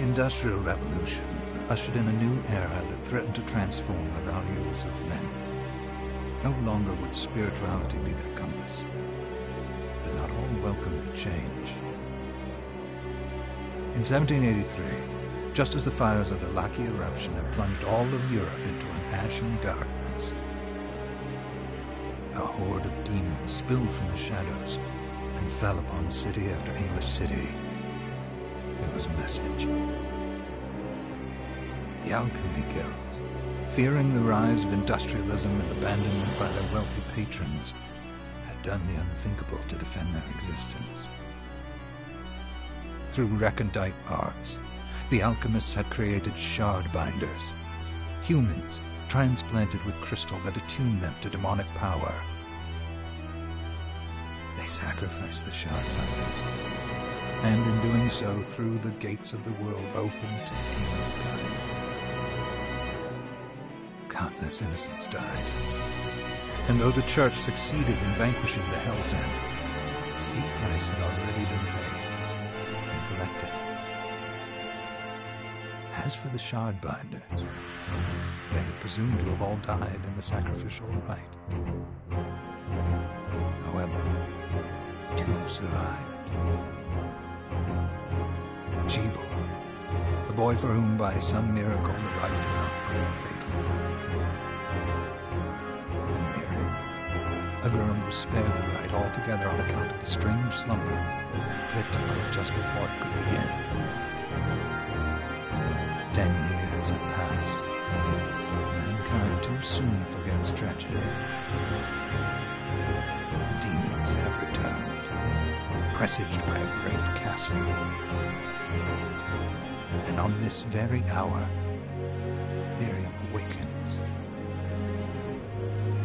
Industrial Revolution ushered in a new era that threatened to transform the values of men. No longer would spirituality be their compass, but not all welcomed the change. In 1783, just as the fires of the Laki eruption had plunged all of Europe into an ashen darkness, a horde of demons spilled from the shadows and fell upon city after English city. It was a message. The Alchemy Guild, fearing the rise of industrialism and abandonment by their wealthy patrons, had done the unthinkable to defend their existence. Through recondite arts, the alchemists had created shard binders, humans transplanted with crystal that attuned them to demonic power. They sacrificed the shard binders, and in doing so threw the gates of the world open to humankind. Countless innocents died, and though the Church succeeded in vanquishing the Hell's End, a steep price had already been paid and collected. As for the shard binders, they were presumed to have all died in the sacrificial rite. However, two survived. Jebel, a boy for whom by some miracle the rite did not prove fatal. And Miriam, a girl who was spared the rite altogether on account of the strange slumber that took her just before it could begin. 10 years had passed. Mankind too soon forgets tragedy. The demons have returned, presaged by a great castle. And on this very hour, Miriam awakens.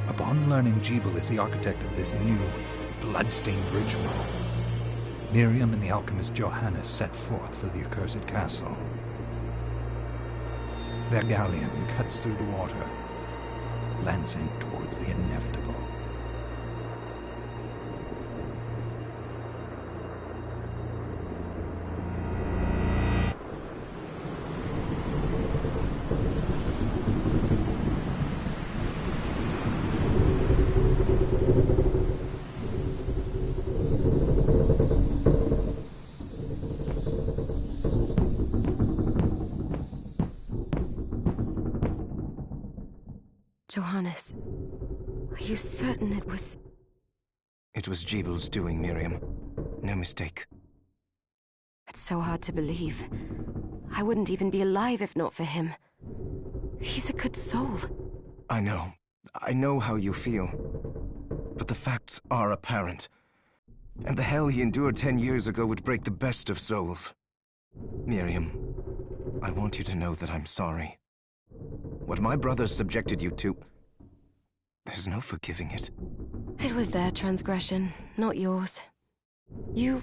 Upon learning Jebel is the architect of this new, bloodstained ritual, Miriam and the alchemist Johannes set forth for the accursed castle. Their galleon cuts through the water, lancing towards the inevitable. Johannes, are you certain it was... It was Jebel's doing, Miriam. No mistake. It's so hard to believe. I wouldn't even be alive if not for him. He's a good soul. I know. I know how you feel. But the facts are apparent. And the hell he endured 10 years ago would break the best of souls. Miriam, I want you to know that I'm sorry. What my brothers subjected you to, there's no forgiving it. It was their transgression, not yours. You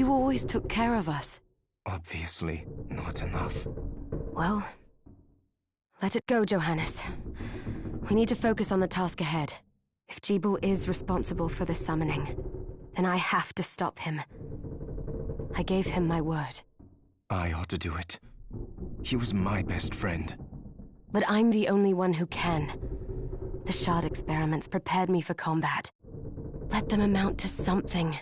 always took care of us. Obviously, not enough. Well, let it go, Johannes. We need to focus on the task ahead. If Jebel is responsible for the summoning, then I have to stop him. I gave him my word. I ought to do it. He was my best friend. But I'm the only one who can. The shard experiments prepared me for combat. Let them amount to something.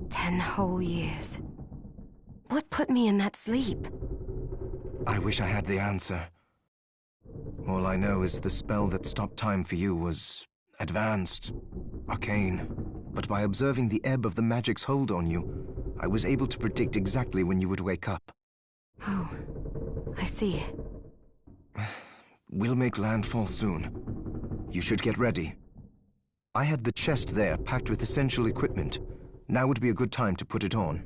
10 whole years. What put me in that sleep? I wish I had the answer. All I know is the spell that stopped time for you was advanced, arcane. But by observing the ebb of the magic's hold on you, I was able to predict exactly when you would wake up. Oh, I see. We'll make landfall soon. You should get ready. I had the chest there packed with essential equipment. Now would be a good time to put it on.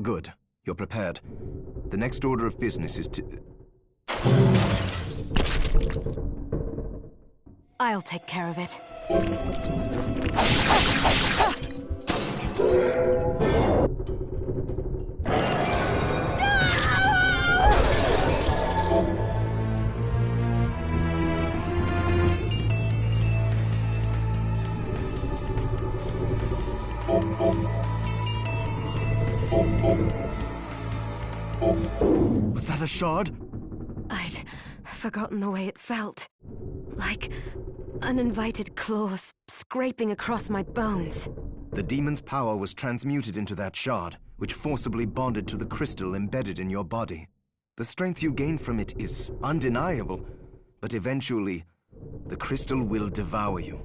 Good. You're prepared. The next order of business is to... I'll take care of it. Was that a shard? I'd forgotten the way it felt. Like uninvited claws scraping across my bones. The demon's power was transmuted into that shard, which forcibly bonded to the crystal embedded in your body. The strength you gain from it is undeniable, but eventually, the crystal will devour you.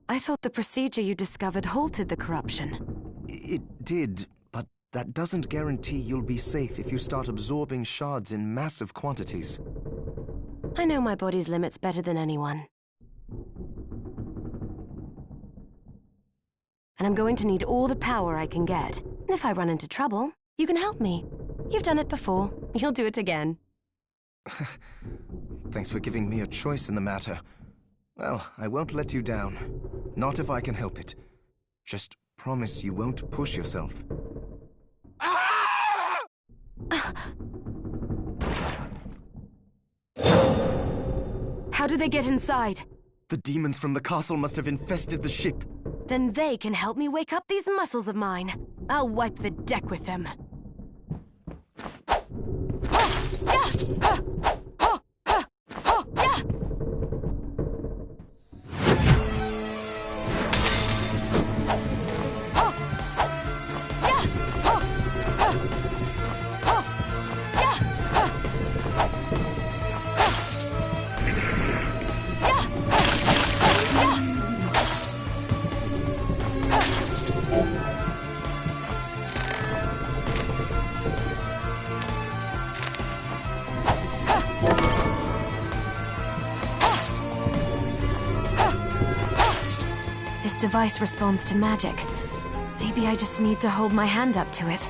I thought the procedure you discovered halted the corruption. It did, but that doesn't guarantee you'll be safe if you start absorbing shards in massive quantities. I know my body's limits better than anyone. And I'm going to need all the power I can get. And if I run into trouble, you can help me. You've done it before. You'll do it again. Thanks for giving me a choice in the matter. Well, I won't let you down. Not if I can help it. Just promise you won't push yourself. How did they get inside? The demons from the castle must have infested the ship. Then they can help me wake up these muscles of mine. I'll wipe the deck with them. This device responds to magic. Maybe I just need to hold my hand up to it.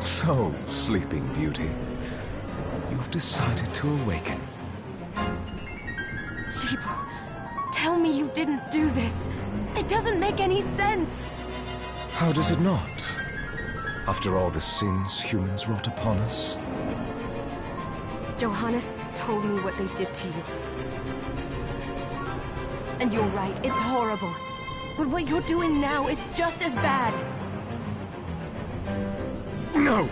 So, Sleeping Beauty, you've decided to awaken. Jeeble, tell me you didn't do this. It doesn't make any sense. How does it not? After all the sins humans wrought upon us? Johannes told me what they did to you. And you're right, it's horrible. But what you're doing now is just as bad. No!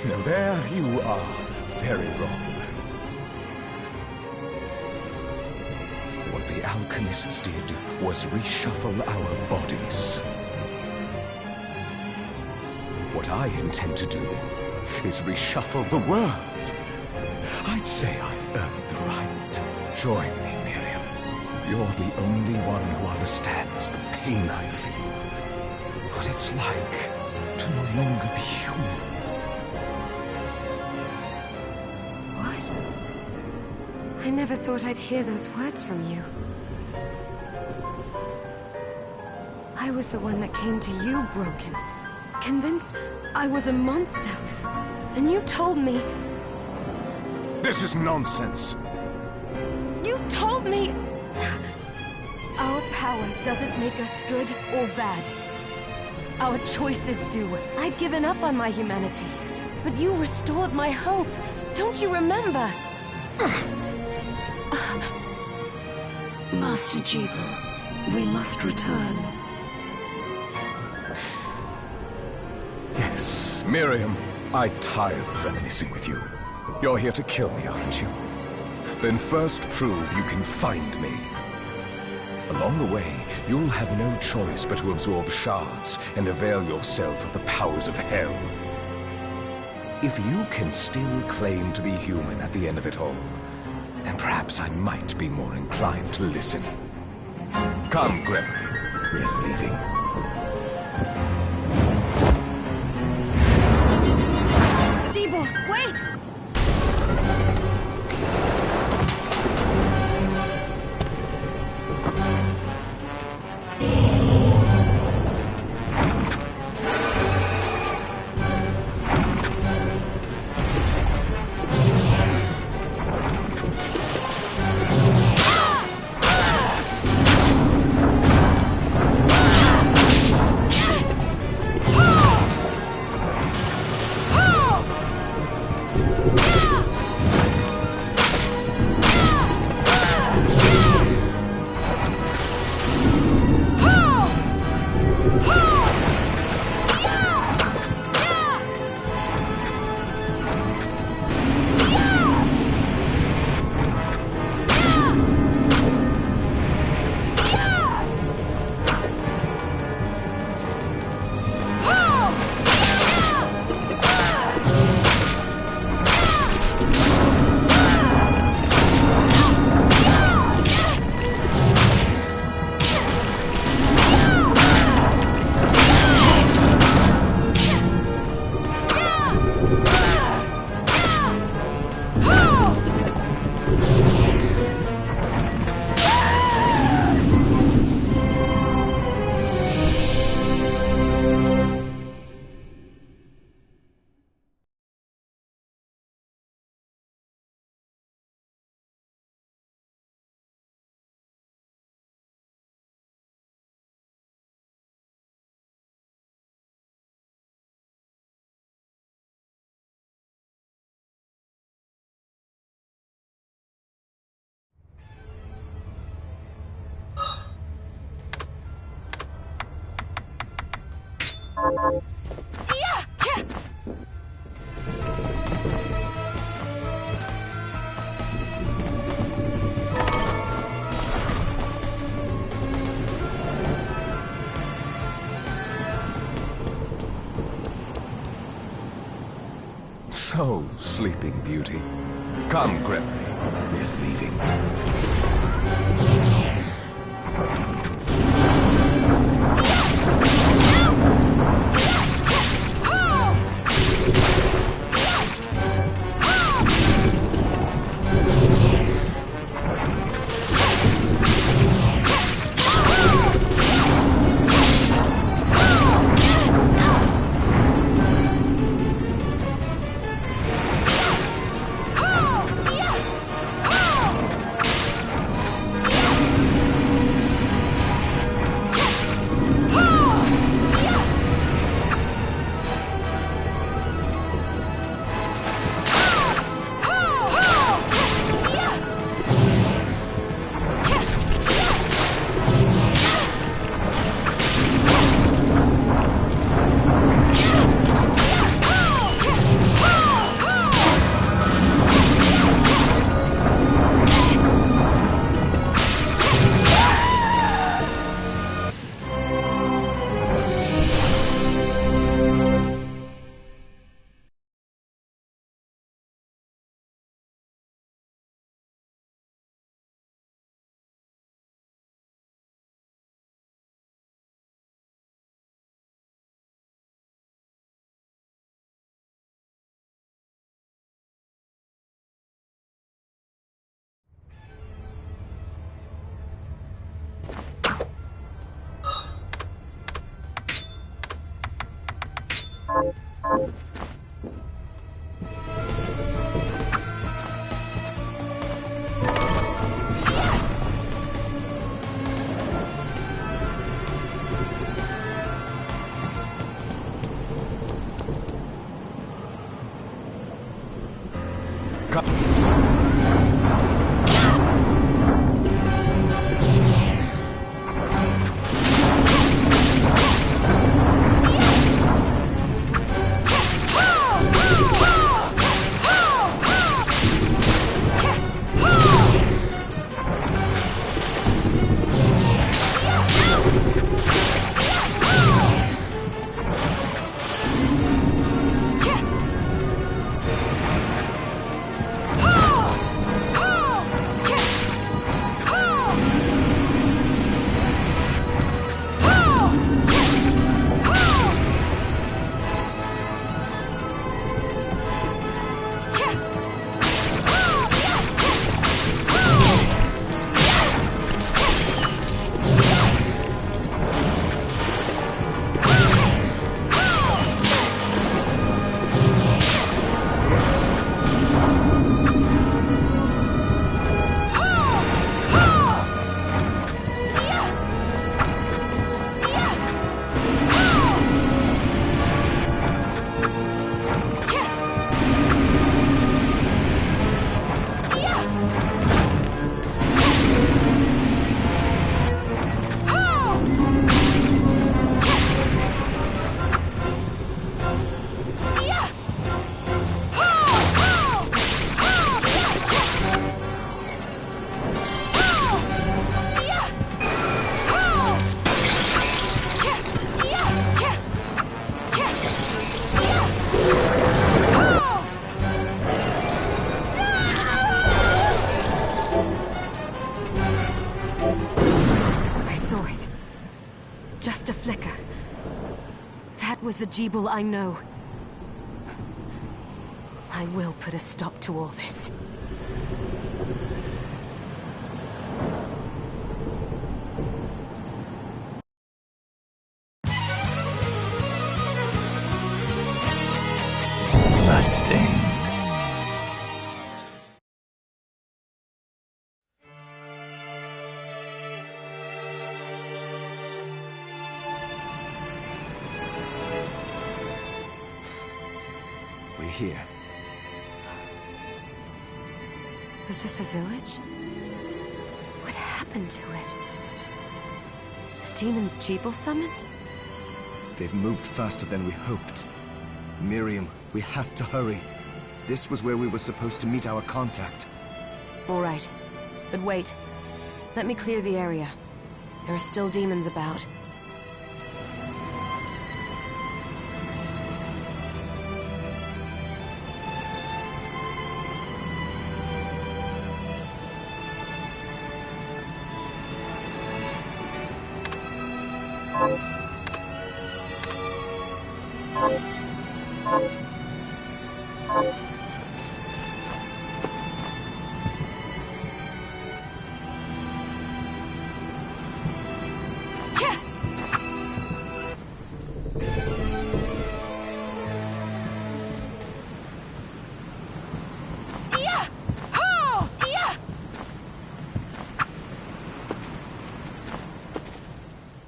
No, there you are very wrong. What the alchemists did was reshuffle our bodies. What I intend to do is reshuffle the world. I'd say I've earned the right. Join me, Miriam. You're the only one who understands the pain I feel. What it's like to no longer be human. What? I never thought I'd hear those words from you. I was the one that came to you broken, convinced I was a monster, and you told me... This is nonsense. You told me... Our power doesn't make us good or bad. Our choices do. I'd given up on my humanity, but you restored my hope. Don't you remember? Master Jeeble, we must return. Yes, Miriam, I tire of reminiscing with you. You're here to kill me, aren't you? Then first prove you can find me. Along the way, you'll have no choice but to absorb shards and avail yourself of the powers of hell. If you can still claim to be human at the end of it all, then perhaps I might be more inclined to listen. Come, Gregory. We're leaving. Jeeble, wait! So, Sleeping Beauty. Come, Gregory. We're leaving. Just a flicker. That was the Jeeble I know. I will put a stop to all this. Bloodstained. We're here. Was this a village? What happened to it? The demons Jeeble summoned? They've moved faster than we hoped. Miriam, we have to hurry. This was where we were supposed to meet our contact. All right. But wait. Let me clear the area. There are still demons about.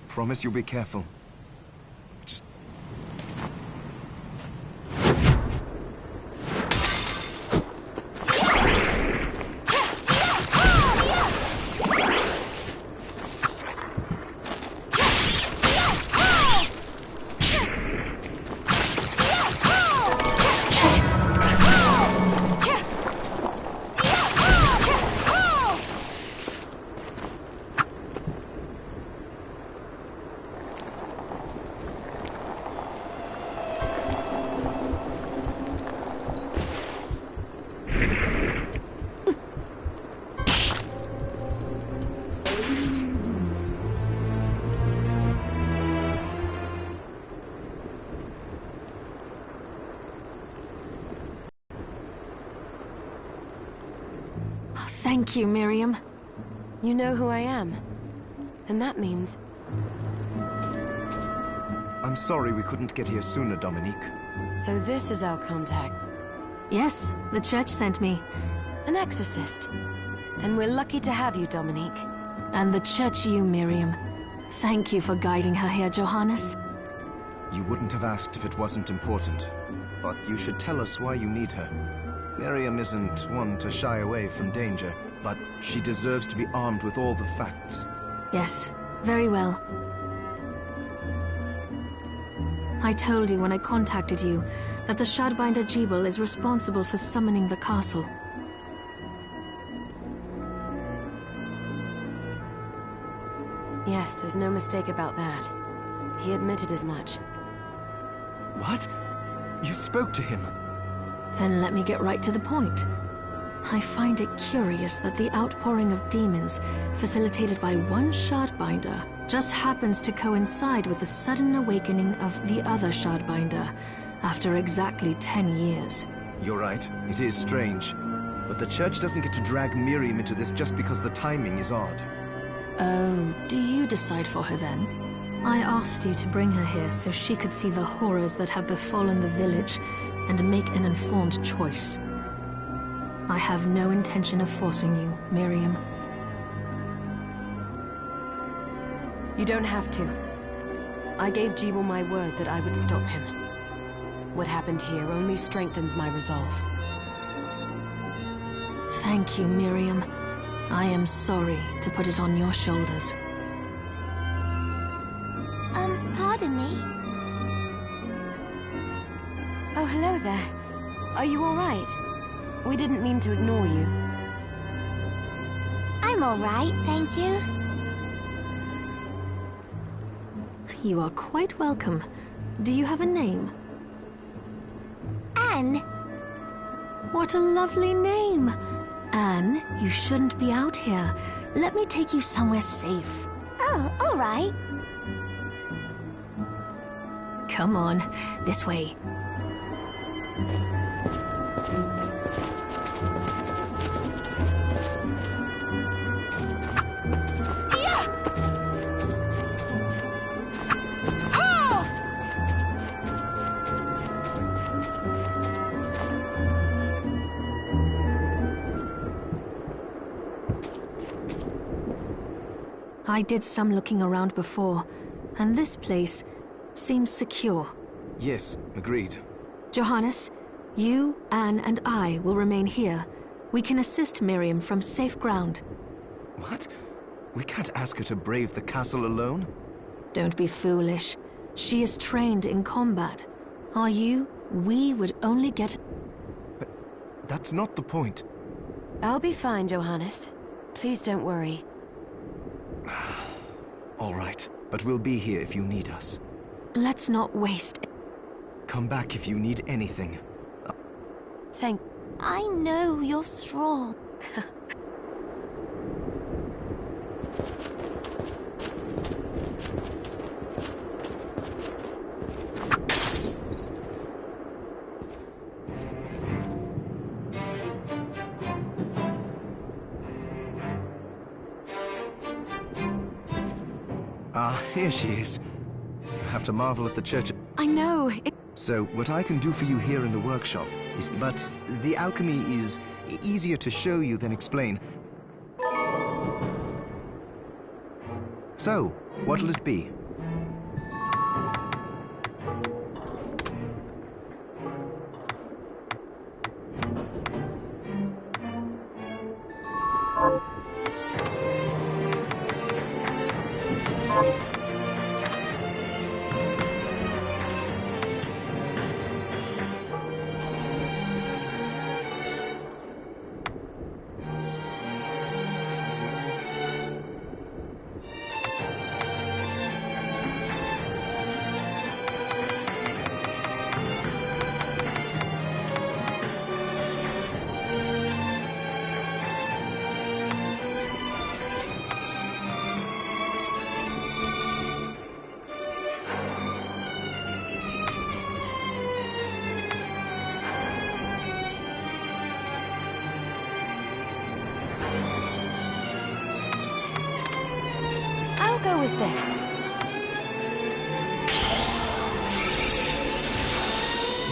Promise you'll be careful. Just... Thank you, Miriam. You know who I am. And that means... I'm sorry we couldn't get here sooner, Dominique. So this is our contact. Yes, the church sent me. An exorcist. Then we're lucky to have you, Dominique. And the church you, Miriam. Thank you for guiding her here, Johannes. You wouldn't have asked if it wasn't important. But you should tell us why you need her. Miriam isn't one to shy away from danger, but she deserves to be armed with all the facts. Yes, very well. I told you when I contacted you that the Shardbinder Jebel is responsible for summoning the castle. Yes, there's no mistake about that. He admitted as much. What? You spoke to him? Then let me get right to the point. I find it curious that the outpouring of demons, facilitated by one Shardbinder, just happens to coincide with the sudden awakening of the other Shardbinder, after exactly 10 years. You're right, it is strange. But the church doesn't get to drag Miriam into this just because the timing is odd. Oh, do you decide for her then? I asked you to bring her here so she could see the horrors that have befallen the village and make an informed choice. I have no intention of forcing you, Miriam. You don't have to. I gave Jebel my word that I would stop him. What happened here only strengthens my resolve. Thank you, Miriam. I am sorry to put it on your shoulders. Pardon me? Oh, hello there. Are you all right? We didn't mean to ignore you. I'm all right, thank you. You are quite welcome. Do you have a name? Anne. What a lovely name! Anne, you shouldn't be out here. Let me take you somewhere safe. Oh, all right. Come on, this way. I did some looking around before, and this place seems secure. Yes, agreed. Johannes, you, Anne, and I will remain here. We can assist Miriam from safe ground. What? We can't ask her to brave the castle alone? Don't be foolish. She is trained in combat. Are you? We would only get... But that's not the point. I'll be fine, Johannes. Please don't worry. All right, but we'll be here if you need us. Let's not waste... Come back if you need anything. Thank... I know you're strong. here she is. You have to marvel at the church. I know. So, what I can do for you here in the workshop is... But the alchemy is easier to show you than explain. So, what'll it be? I'll go with this.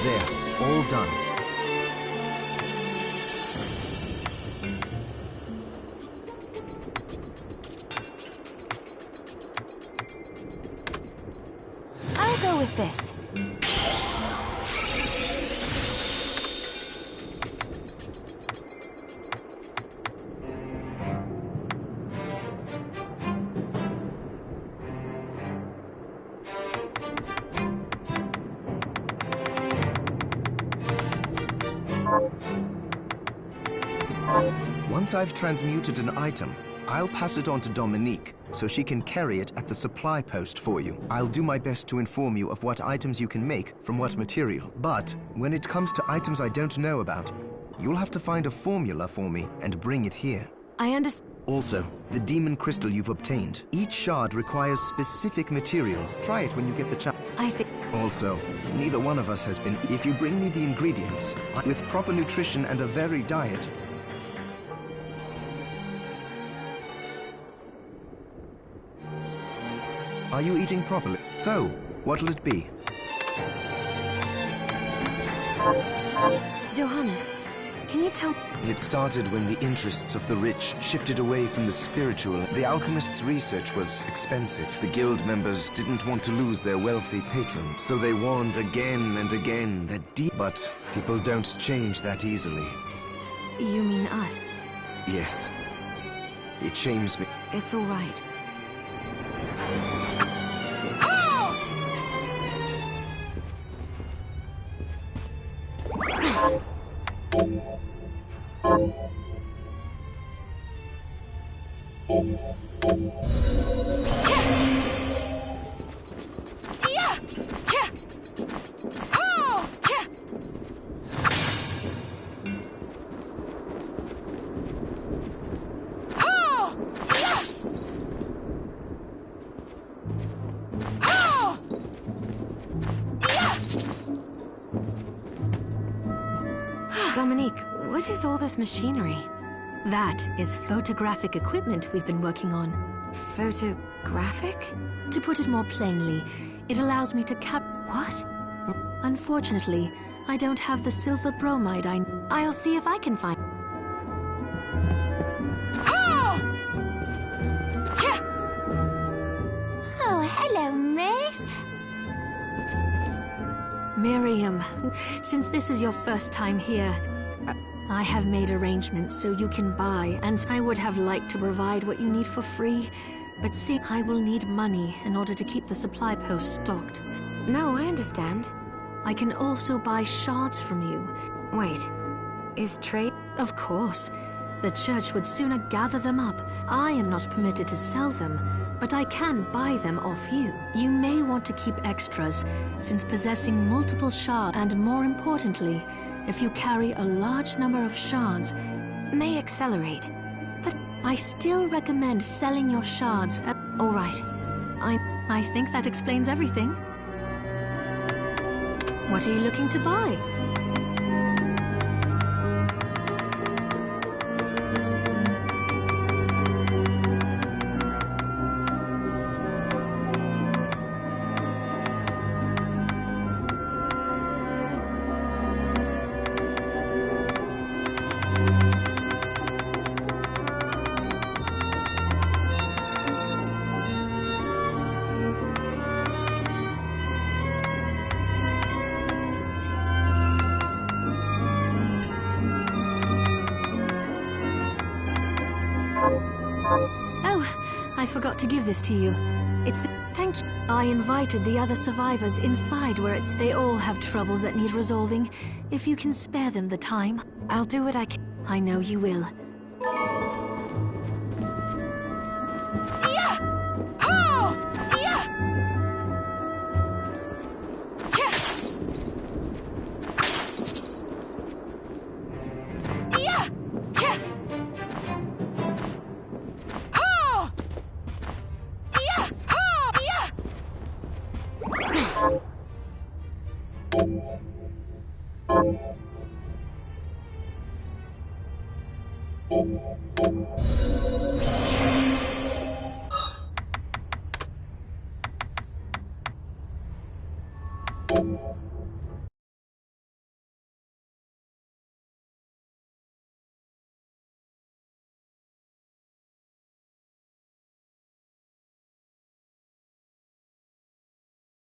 There, all done. I'll go with this. Once I've transmuted an item, I'll pass it on to Dominique, so she can carry it at the supply post for you. I'll do my best to inform you of what items you can make from what material. But when it comes to items I don't know about, you'll have to find a formula for me and bring it here. I understand. Also, the demon crystal you've obtained. Each shard requires specific materials. Try it when you get the chance. I think... Also, neither one of us has been... If you bring me the ingredients, with proper nutrition and a varied diet... Are you eating properly? So, what'll it be? Johannes, can you tell... It started when the interests of the rich shifted away from the spiritual. The alchemist's research was expensive. The guild members didn't want to lose their wealthy patron, so they warned again and again that But people don't change that easily. You mean us? Yes. It shames me. It's all right. Dominique, what is all this machinery? That is photographic equipment we've been working on. Photographic? To put it more plainly, it allows me to What? Unfortunately, I don't have the silver bromide I'll see if I can find... Oh, hello, miss. Miriam, since this is your first time here, I have made arrangements so you can buy, and I would have liked to provide what you need for free, but see, I will need money in order to keep the supply post stocked. No, I understand. I can also buy shards from you. Wait, is trade... Of course. The church would sooner gather them up. I am not permitted to sell them, but I can buy them off you. You may want to keep extras, since possessing multiple shards, and more importantly, if you carry a large number of shards, may accelerate. But I still recommend selling your shards at... all right. I think that explains everything. What are you looking to buy? I forgot to give this to you. It's the... Thank you. I invited the other survivors inside where it's... They all have troubles that need resolving. If you can spare them the time. I'll do what I can. I know you will. You